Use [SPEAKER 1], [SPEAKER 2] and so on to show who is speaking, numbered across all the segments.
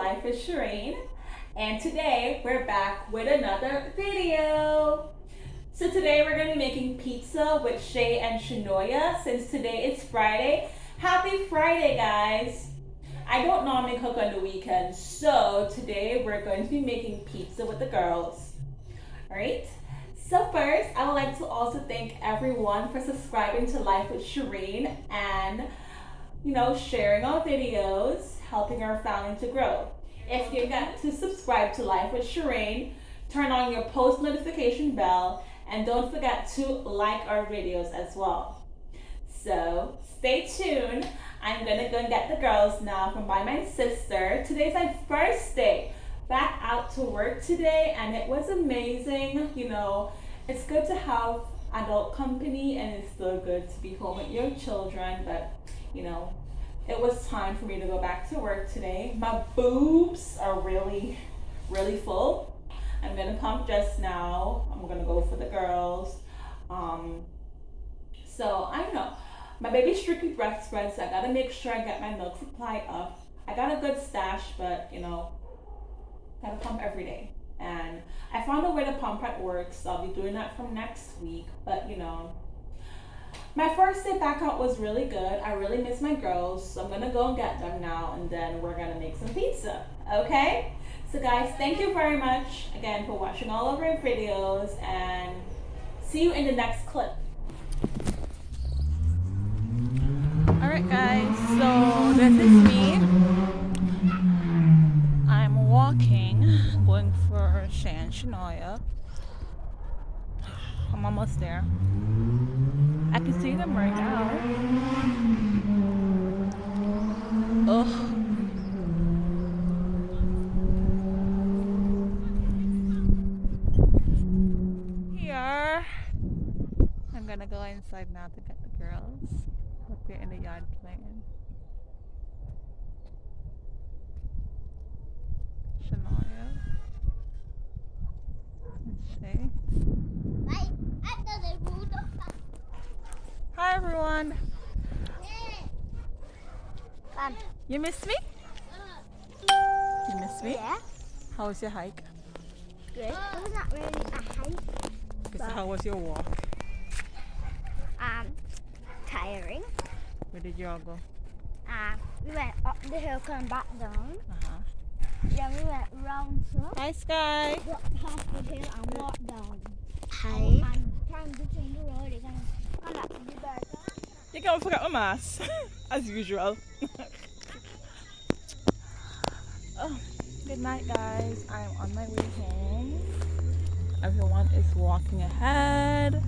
[SPEAKER 1] Life with Shireen, and today we're back with another video. So today we're going to be making pizza with Shay and Shanoya. Since today is Friday, happy Friday guys! I don't normally cook on the weekends, so today we're going to be making pizza with the girls. Alright? So first, I would like to also thank everyone for subscribing to Life with Shireen and sharing our videos, helping our family to grow. If you got to subscribe to Life with Shireen, turn on your post notification bell, and don't forget to like our videos as well. So stay tuned. I'm gonna go and get the girls now from by my sister. Today's my first day back out to work today, and it was amazing. It's good to have adult company, and it's still good to be home with your children, but it was time for me to go back to work today. My boobs are really, really full. I'm gonna pump just now. I'm gonna go for the girls. So I don't know. My baby's strictly breastfed, so I gotta make sure I get my milk supply up. I got a good stash, but gotta pump every day. And I found a way to pump at work, so I'll be doing that from next week. But my first day back out was really good. I really miss my girls, so I'm gonna go and get them now, and then we're gonna make some pizza, okay? So guys, thank you very much again for watching all of our videos, and see you in the next clip. Alright guys, so this is me. I'm walking, going for Shay and Shanoya. I'm almost there. I can see them right now. Ugh. Here. I'm gonna go inside now to get the girls. Look, they're in the yard playing. Shanoya. Shay. Hi everyone. You miss me? You miss me?
[SPEAKER 2] Yeah.
[SPEAKER 1] How was your hike?
[SPEAKER 2] Good. It was not really a hike.
[SPEAKER 1] How was your walk?
[SPEAKER 2] Tiring.
[SPEAKER 1] Where did you all go?
[SPEAKER 2] We went up the hill, come back down.
[SPEAKER 1] Uh-huh.
[SPEAKER 2] Then we went round circle.
[SPEAKER 1] Hi Sky.
[SPEAKER 2] Walked half the hill and walked down.
[SPEAKER 3] Hi.
[SPEAKER 2] And trying to change the road again. Come back to the burger.
[SPEAKER 1] You can't forget my mask, as usual. Oh, good night guys. I'm on my way home. Everyone is walking ahead.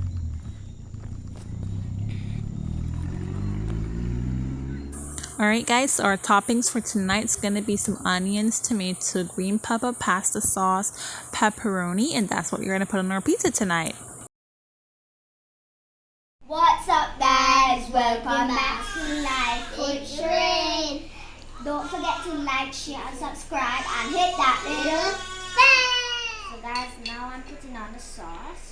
[SPEAKER 1] Alright guys, so our toppings for tonight's gonna be some onions, tomato, green pepper, pasta sauce, pepperoni, and that's what we're gonna put on our pizza tonight.
[SPEAKER 2] What's up guys? Welcome back to Life with Shireen. Don't forget to like, share and subscribe and hit that little bell. So guys, now I'm putting on the sauce.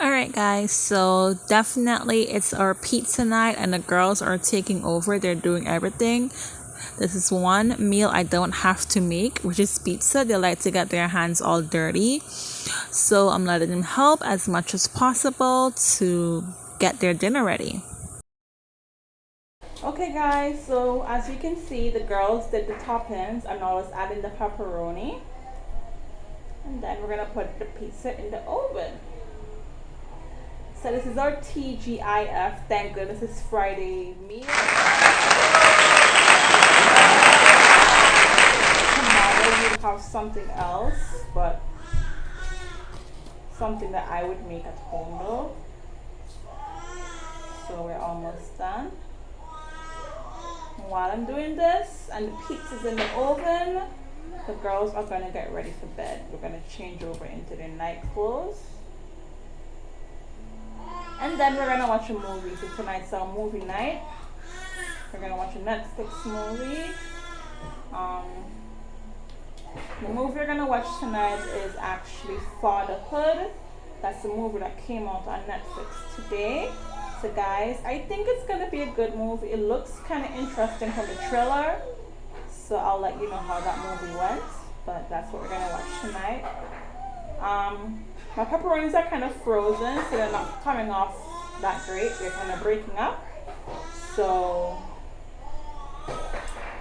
[SPEAKER 2] Alright guys, so definitely it's our pizza night and the girls are taking over. They're doing everything. This is one meal I don't have to make, which is pizza. They like to get their hands all dirty, so I'm letting them help as much as possible to get their dinner ready. Okay guys, so as you can see, the girls did the toppings and now let's add in the pepperoni, and then we're gonna put the pizza in the oven. So this is our TGIF. Thank goodness it's Friday meal. Tomorrow we'll have something else, but something that I would make at home though. So we're almost done.
[SPEAKER 1] And while I'm doing this and the pizza's in the oven, the girls are gonna get ready for bed. We're gonna change over into their night clothes. And then we're gonna watch a movie. So tonight's our movie night. We're gonna watch a Netflix movie. The movie we're gonna watch tonight is actually Fatherhood. That's the movie that came out on Netflix today. So guys, I think it's gonna be a good movie. It looks kind of interesting from the trailer. So I'll let you know how that movie went. But that's what we're gonna watch tonight. My pepperonis are kind of frozen, so they're not coming off that great. They're kind of breaking up. So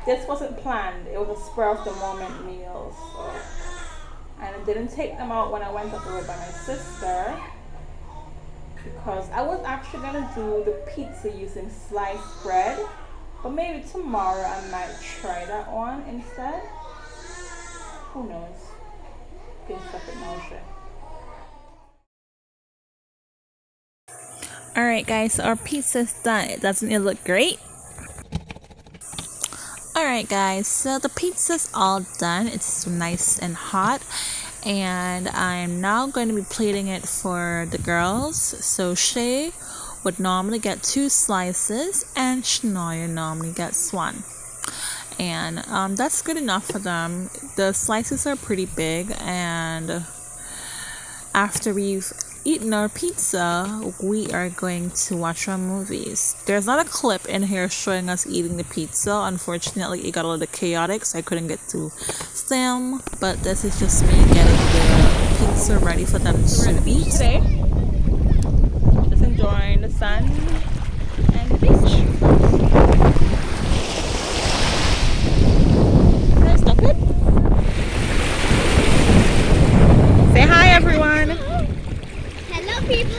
[SPEAKER 1] this wasn't planned. It was a spur of the moment meal. So, and I didn't take them out when I went up the road by my sister because I was actually gonna do the pizza using sliced bread, but maybe tomorrow I might try that one instead. Who knows? Get stuff in motion.
[SPEAKER 2] Alright guys, so our pizza's done. Doesn't it look great? Alright guys, so the pizza's all done. It's nice and hot. And I'm now going to be plating it for the girls. So Shay would normally get 2 slices and Shania normally gets 1. And that's good enough for them. The slices are pretty big, and after we've eaten our pizza, we are going to watch our movies. There's not a clip in here showing us eating the pizza. Unfortunately, it got a little chaotic, so I couldn't get to film. But this is just me getting the pizza ready for them to eat.
[SPEAKER 1] Today, just enjoying the sun and the beach. Can I stop it? Say hi, everyone.
[SPEAKER 3] Hello, people.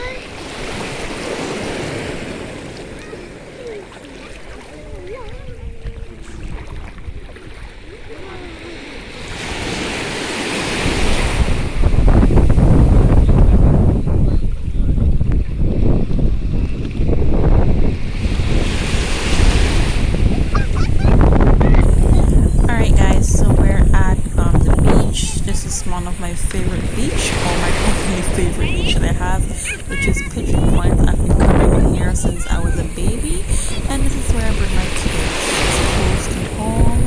[SPEAKER 2] Alright guys, so we're at the beach. This is one of my favorite beach, or my only favorite beach that I have, which is Pigeon Point. I've been coming here since I was a baby, and this is where I bring my kids. It's close to home,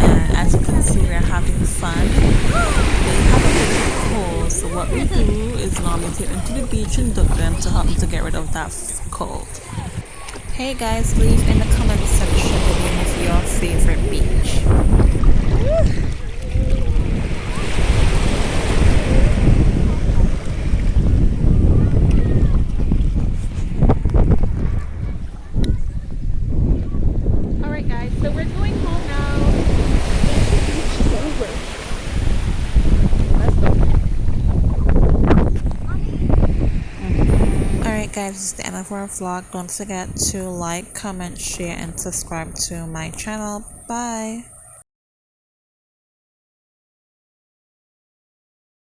[SPEAKER 2] and as you can see, we're having fun. They have a little cold, so what we do is normally take them to the beach and dunk them to help them to get rid of that cold. Hey guys, leave in the comment section the name of your favorite beach.
[SPEAKER 1] Alright guys, so we're going home now. Let's go.
[SPEAKER 2] Alright guys, this is the end of our vlog. Don't forget to like, comment, share, and subscribe to my channel. Bye!